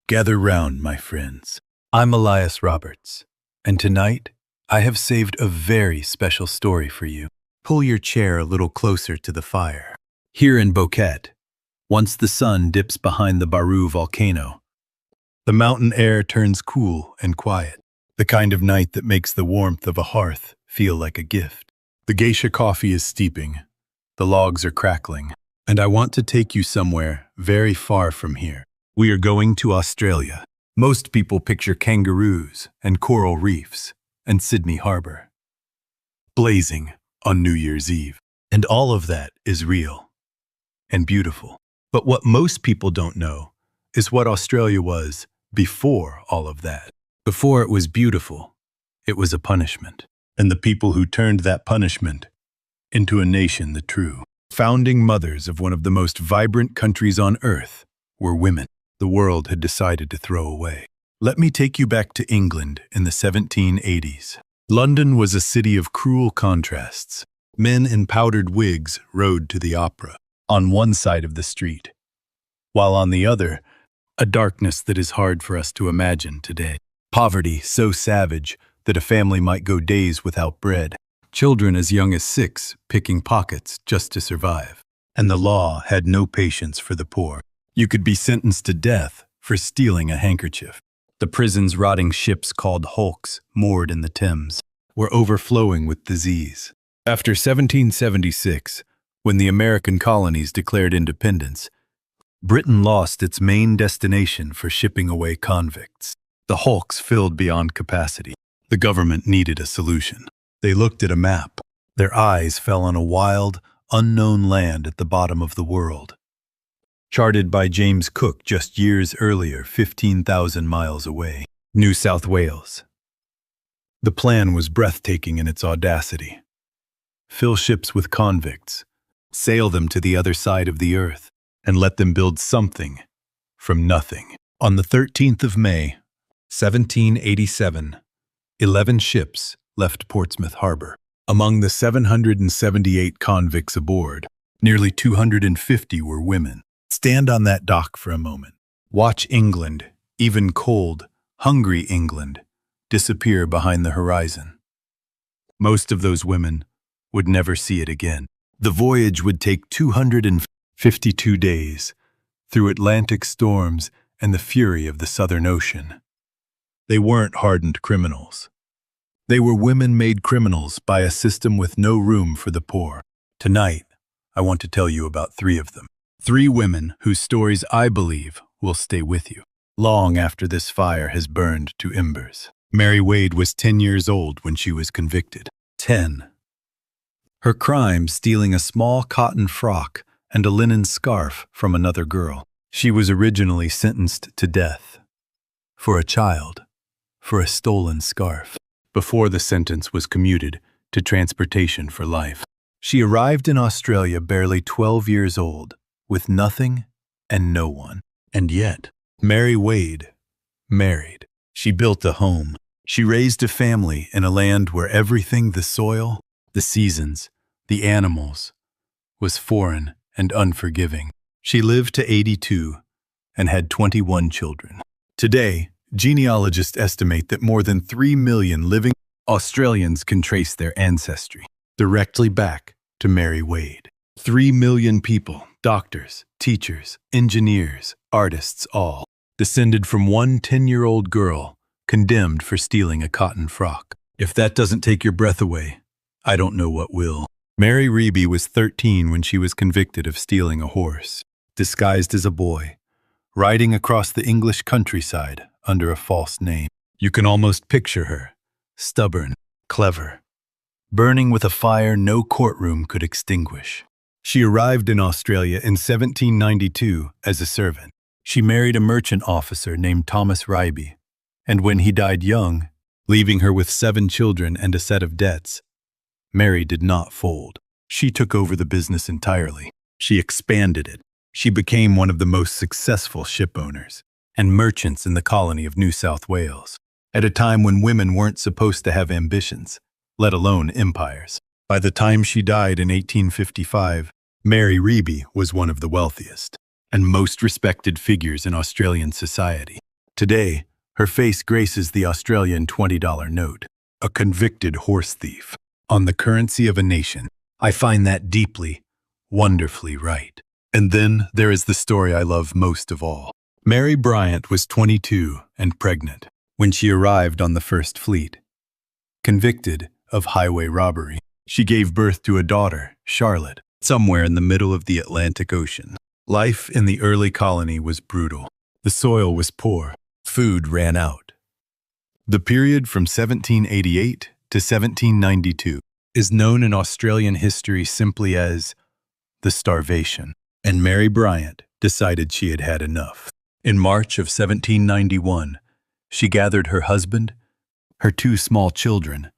Gather round, my friends. I'm Elias Roberts, and tonight I have saved a very special story for you. Pull your chair a little closer to the fire. Here in Boquete, once the sun dips behind the Baru volcano, the mountain air turns cool and quiet, the kind of night that makes the warmth of a hearth feel like a gift. The geisha coffee is steeping, the logs are crackling, and I want to take you somewhere very far from here. We are going to Australia. Most people picture kangaroos and coral reefs and Sydney Harbor, blazing on New Year's Eve. And all of that is real and beautiful. But what most people don't know is what Australia was before all of that. Before it was beautiful, it was a punishment. And the people who turned that punishment into a nation, the true founding mothers of one of the most vibrant countries on earth, were women the world had decided to throw away. Let me take you back to England in the 1780s. London was a city of cruel contrasts. Men in powdered wigs rode to the opera on one side of the street, while on the other, a darkness that is hard for us to imagine today. Poverty so savage that a family might go days without bread. Children as young as 6 picking pockets just to survive. And the law had no patience for the poor. You could be sentenced to death for stealing a handkerchief. The prison's rotting ships called hulks, moored in the Thames, were overflowing with disease. After 1776, when the American colonies declared independence, Britain lost its main destination for shipping away convicts. The hulks filled beyond capacity. The government needed a solution. They looked at a map. Their eyes fell on a wild, unknown land at the bottom of the world, charted by James Cook just years earlier, 15,000 miles away. New South Wales. The plan was breathtaking in its audacity. Fill ships with convicts, sail them to the other side of the earth, and let them build something from nothing. On the 13th of May, 1787, 11 ships left Portsmouth Harbor. Among the 778 convicts aboard, nearly 250 were women. Stand on that dock for a moment. Watch England, even cold, hungry England, disappear behind the horizon. Most of those women would never see it again. The voyage would take 252 days through Atlantic storms and the fury of the Southern Ocean. They weren't hardened criminals. They were women-made criminals by a system with no room for the poor. Tonight, I want to tell you about 3 of them. 3 women whose stories I believe will stay with you long after this fire has burned to embers. Mary Wade was 10 years old when she was convicted. 10. Her crime, stealing a small cotton frock and a linen scarf from another girl. She was originally sentenced to death for a child, for a stolen scarf, before the sentence was commuted to transportation for life. She arrived in Australia barely 12 years old, with nothing and no one. And yet, Mary Wade married. She built a home. She raised a family in a land where everything, the soil, the seasons, the animals, was foreign and unforgiving. She lived to 82 and had 21 children. Today, genealogists estimate that more than 3 million living Australians can trace their ancestry directly back to Mary Wade. 3 million people, doctors, teachers, engineers, artists, all descended from one 10-year-old girl condemned for stealing a cotton frock. If that doesn't take your breath away, I don't know what will. Mary Reibey was 13 when she was convicted of stealing a horse, disguised as a boy, riding across the English countryside under a false name. You can almost picture her, stubborn, clever, burning with a fire no courtroom could extinguish. She arrived in Australia in 1792 as a servant. She married a merchant officer named Thomas Reibey, and when he died young, leaving her with 7 children and a set of debts, Mary did not fold. She took over the business entirely. She expanded it. She became one of the most successful ship owners and merchants in the colony of New South Wales, at a time when women weren't supposed to have ambitions, let alone empires. By the time she died in 1855, Mary Reibey was one of the wealthiest and most respected figures in Australian society. Today, her face graces the Australian $20 note, a convicted horse thief, on the currency of a nation. I find that deeply, wonderfully right. And then there is the story I love most of all. Mary Bryant was 22 and pregnant when she arrived on the First Fleet. Convicted of highway robbery, she gave birth to a daughter, Charlotte, somewhere in the middle of the Atlantic Ocean. Life in the early colony was brutal. The soil was poor. Food ran out. The period from 1788 to 1792 is known in Australian history simply as the starvation, and Mary Bryant decided she had had enough. In March of 1791, she gathered her husband, her 2 small children,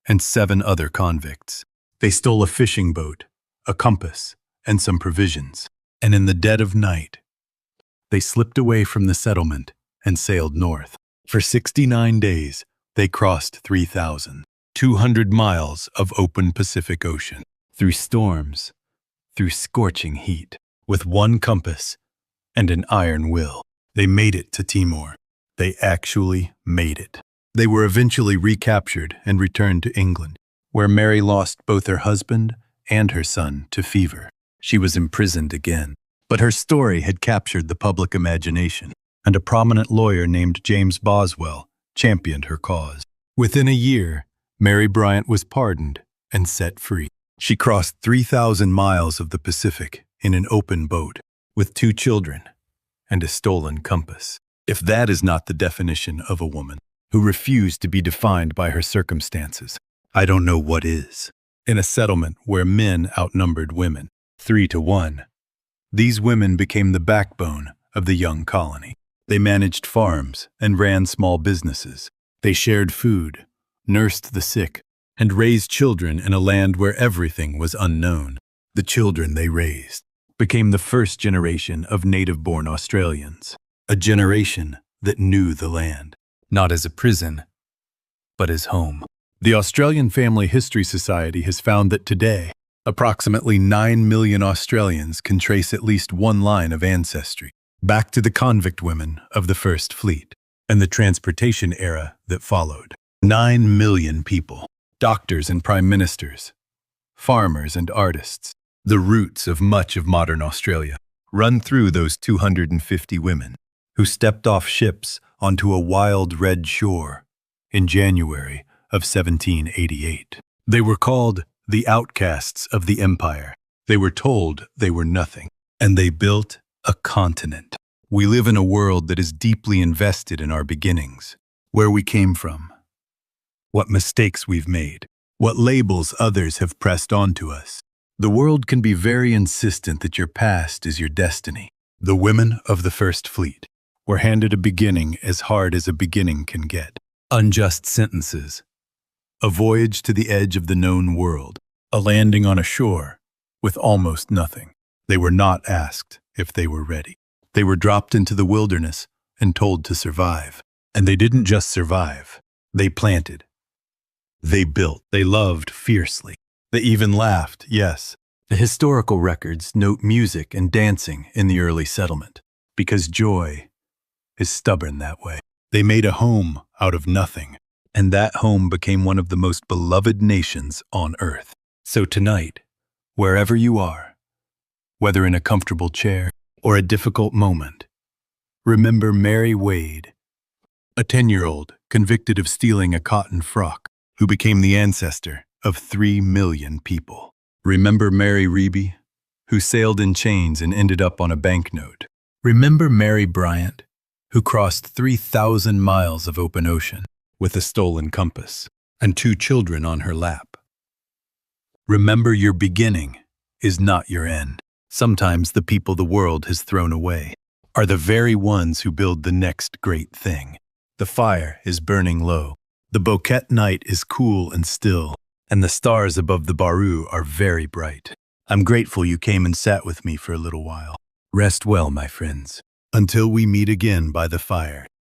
and 7 other convicts. They stole a fishing boat, a compass, and some provisions, and in the dead of night, they slipped away from the settlement and sailed north. For 69 days, they crossed 3,200 miles of open Pacific Ocean, through storms, through scorching heat. With one compass and an iron will, they made it to Timor. They actually made it. They were eventually recaptured and returned to England, where Mary lost both her husband and her son to fever. She was imprisoned again, but her story had captured the public imagination, and a prominent lawyer named James Boswell championed her cause. Within a year, Mary Bryant was pardoned and set free. She crossed 3,000 miles of the Pacific in an open boat, with 2 children and a stolen compass. If that is not the definition of a woman who refused to be defined by her circumstances, I don't know what is. In a settlement where men outnumbered women 3 to 1, these women became the backbone of the young colony. They managed farms and ran small businesses. They shared food, nursed the sick, and raised children in a land where everything was unknown. The children they raised became the first generation of native-born Australians, a generation that knew the land, not as a prison, but as home. The Australian Family History Society has found that today, approximately 9 million Australians can trace at least one line of ancestry back to the convict women of the First Fleet and the transportation era that followed. 9 million people, doctors and prime ministers, farmers and artists, the roots of much of modern Australia, run through those 250 women who stepped off ships onto a wild red shore in January of 1788. They were called the outcasts of the empire. They were told they were nothing, and they built a continent. We live in a world that is deeply invested in our beginnings, where we came from, what mistakes we've made, what labels others have pressed onto us. The world can be very insistent that your past is your destiny. The women of the First Fleet were handed a beginning as hard as a beginning can get. Unjust sentences, a voyage to the edge of the known world, a landing on a shore with almost nothing. They were not asked if they were ready. They were dropped into the wilderness and told to survive. And they didn't just survive. They planted. They built. They loved fiercely. They even laughed, yes. The historical records note music and dancing in the early settlement, because joy is stubborn that way. They made a home out of nothing, and that home became one of the most beloved nations on earth. So tonight, wherever you are, whether in a comfortable chair or a difficult moment, remember Mary Wade, a 10-year-old convicted of stealing a cotton frock, who became the ancestor of 3 million people. Remember Mary Reibey, who sailed in chains and ended up on a banknote. Remember Mary Bryant, who crossed 3,000 miles of open ocean with a stolen compass and 2 children on her lap. Remember, your beginning is not your end. Sometimes the people the world has thrown away are the very ones who build the next great thing. The fire is burning low. The bouquet night is cool and still, and the stars above the Baru are very bright. I'm grateful you came and sat with me for a little while. Rest well, my friends, until we meet again by the fire.